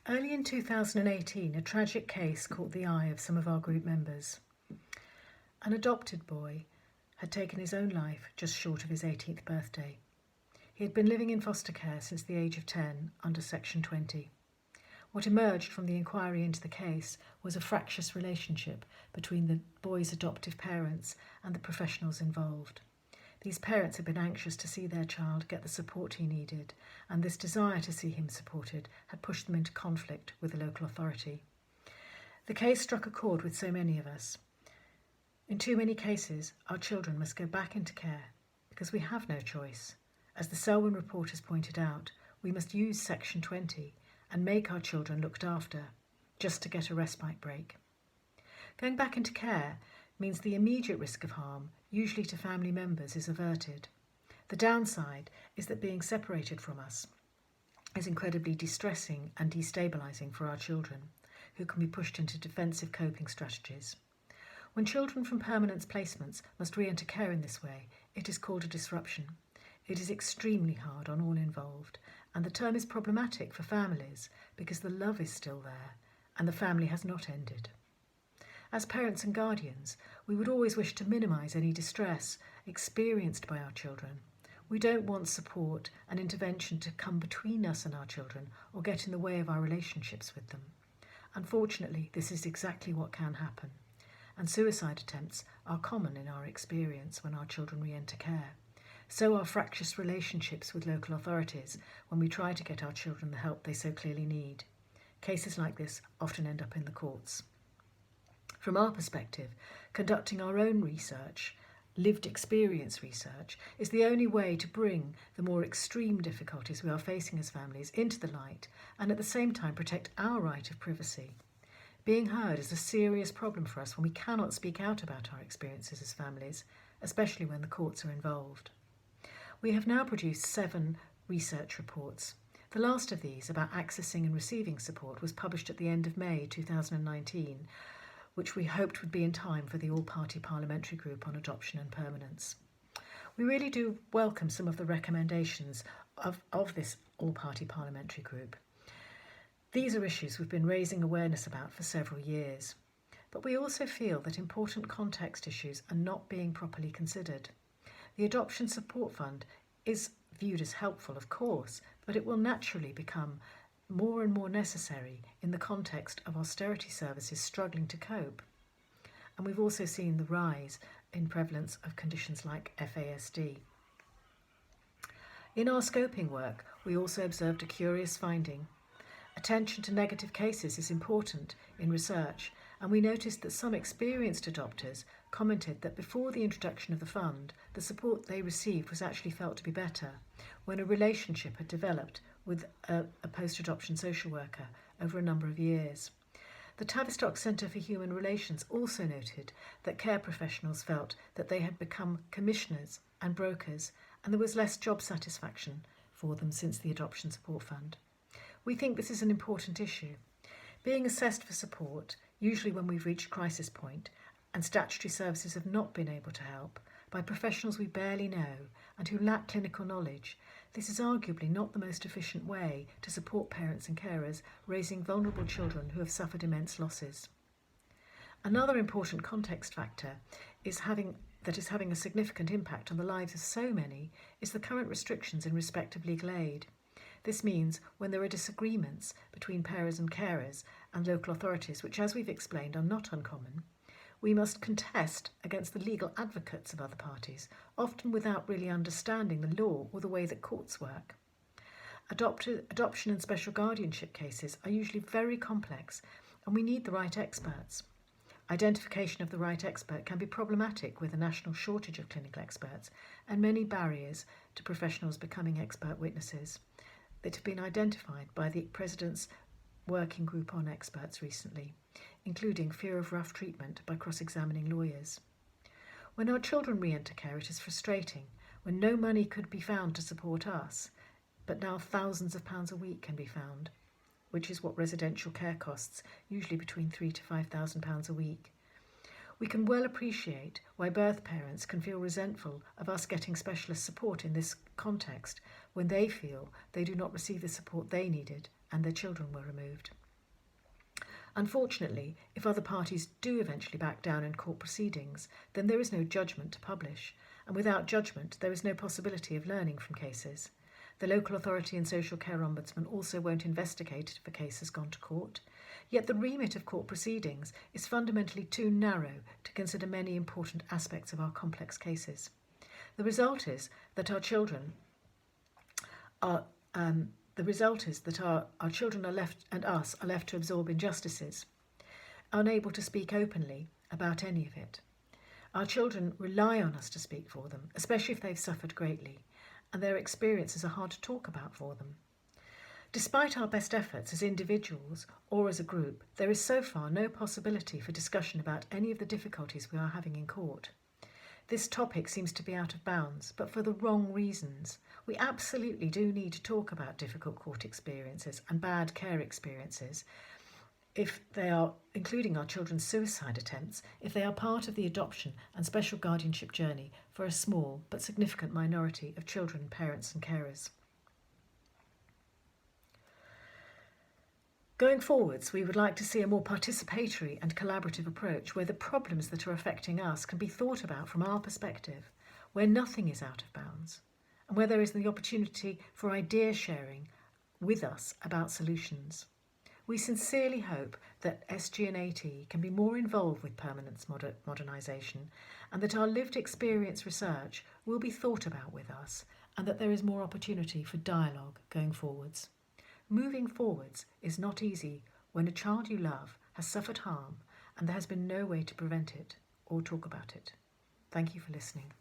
Early in 2018, a tragic case caught the eye of some of our group members. An adopted boy had taken his own life just short of his 18th birthday. He had been living in foster care since the age of 10 under Section 20. What emerged from the inquiry into the case was a fractious relationship between the boy's adoptive parents and the professionals involved. These parents had been anxious to see their child get the support he needed, and this desire to see him supported had pushed them into conflict with the local authority. The case struck a chord with so many of us. In too many cases, our children must go back into care because we have no choice. As the Selwyn report has pointed out, we must use Section 20 and make our children looked after, just to get a respite break. Going back into care means the immediate risk of harm, usually to family members, is averted. The downside is that being separated from us is incredibly distressing and destabilising for our children, who can be pushed into defensive coping strategies. When children from permanence placements must re-enter care in this way, it is called a disruption. It is extremely hard on all involved, and the term is problematic for families because the love is still there and the family has not ended. As parents and guardians, we would always wish to minimise any distress experienced by our children. We don't want support and intervention to come between us and our children or get in the way of our relationships with them. Unfortunately, this is exactly what can happen, and suicide attempts are common in our experience when our children re-enter care. So are fractious relationships with local authorities when we try to get our children the help they so clearly need. Cases like this often end up in the courts. From our perspective, conducting our own research, lived experience research, is the only way to bring the more extreme difficulties we are facing as families into the light and at the same time protect our right of privacy. Being heard is a serious problem for us when we cannot speak out about our experiences as families, especially when the courts are involved. We have now produced 7 research reports. The last of these, about accessing and receiving support, was published at the end of May 2019, which we hoped would be in time for the all-party parliamentary group on adoption and permanence. We really do welcome some of the recommendations of this all-party parliamentary group. These are issues we've been raising awareness about for several years, but we also feel that important context issues are not being properly considered. The Adoption Support Fund is viewed as helpful, of course, but it will naturally become more and more necessary in the context of austerity services struggling to cope. And we've also seen the rise in prevalence of conditions like FASD. In our scoping work, we also observed a curious finding. Attention to negative cases is important in research, and we noticed that some experienced adopters commented that before the introduction of the fund, the support they received was actually felt to be better when a relationship had developed with a post-adoption social worker over a number of years. The Tavistock Centre for Human Relations also noted that care professionals felt that they had become commissioners and brokers, and there was less job satisfaction for them since the Adoption Support Fund. We think this is an important issue. Being assessed for support, usually when we've reached crisis point and statutory services have not been able to help, by professionals we barely know and who lack clinical knowledge, this is arguably not the most efficient way to support parents and carers raising vulnerable children who have suffered immense losses. Another important context factor that is having a significant impact on the lives of so many is the current restrictions in respect of legal aid. This means when there are disagreements between parents and carers and local authorities, which, as we've explained, are not uncommon, we must contest against the legal advocates of other parties, often without really understanding the law or the way that courts work. Adoption and special guardianship cases are usually very complex, and we need the right experts. Identification of the right expert can be problematic with a national shortage of clinical experts and many barriers to professionals becoming expert witnesses that have been identified by the President's Working Group on Experts recently, including fear of rough treatment by cross-examining lawyers. When our children re-enter care, it is frustrating when no money could be found to support us, but now thousands of pounds a week can be found, which is what residential care costs, usually between £3,000 to £5,000 a week. We can well appreciate why birth parents can feel resentful of us getting specialist support in this context when they feel they do not receive the support they needed and their children were removed. Unfortunately, if other parties do eventually back down in court proceedings, then there is no judgment to publish, and without judgment there is no possibility of learning from cases. The local authority and social care ombudsman also won't investigate if a case has gone to court. Yet the remit of court proceedings is fundamentally too narrow to consider many important aspects of our complex cases. The result is that our children are left and us are left to absorb injustices, unable to speak openly about any of it. Our children rely on us to speak for them, especially if they've suffered greatly, and their experiences are hard to talk about for them. Despite our best efforts as individuals or as a group, there is so far no possibility for discussion about any of the difficulties we are having in court. This topic seems to be out of bounds, but for the wrong reasons. We absolutely do need to talk about difficult court experiences and bad care experiences, if they are, including our children's suicide attempts, if they are part of the adoption and special guardianship journey for a small but significant minority of children, parents and carers. Going forwards, we would like to see a more participatory and collaborative approach where the problems that are affecting us can be thought about from our perspective, where nothing is out of bounds, and where there is the opportunity for idea sharing with us about solutions. We sincerely hope that SG&AT can be more involved with permanence modernisation, and that our lived experience research will be thought about with us, and that there is more opportunity for dialogue going forwards. Moving forwards is not easy when a child you love has suffered harm and there has been no way to prevent it or talk about it. Thank you for listening.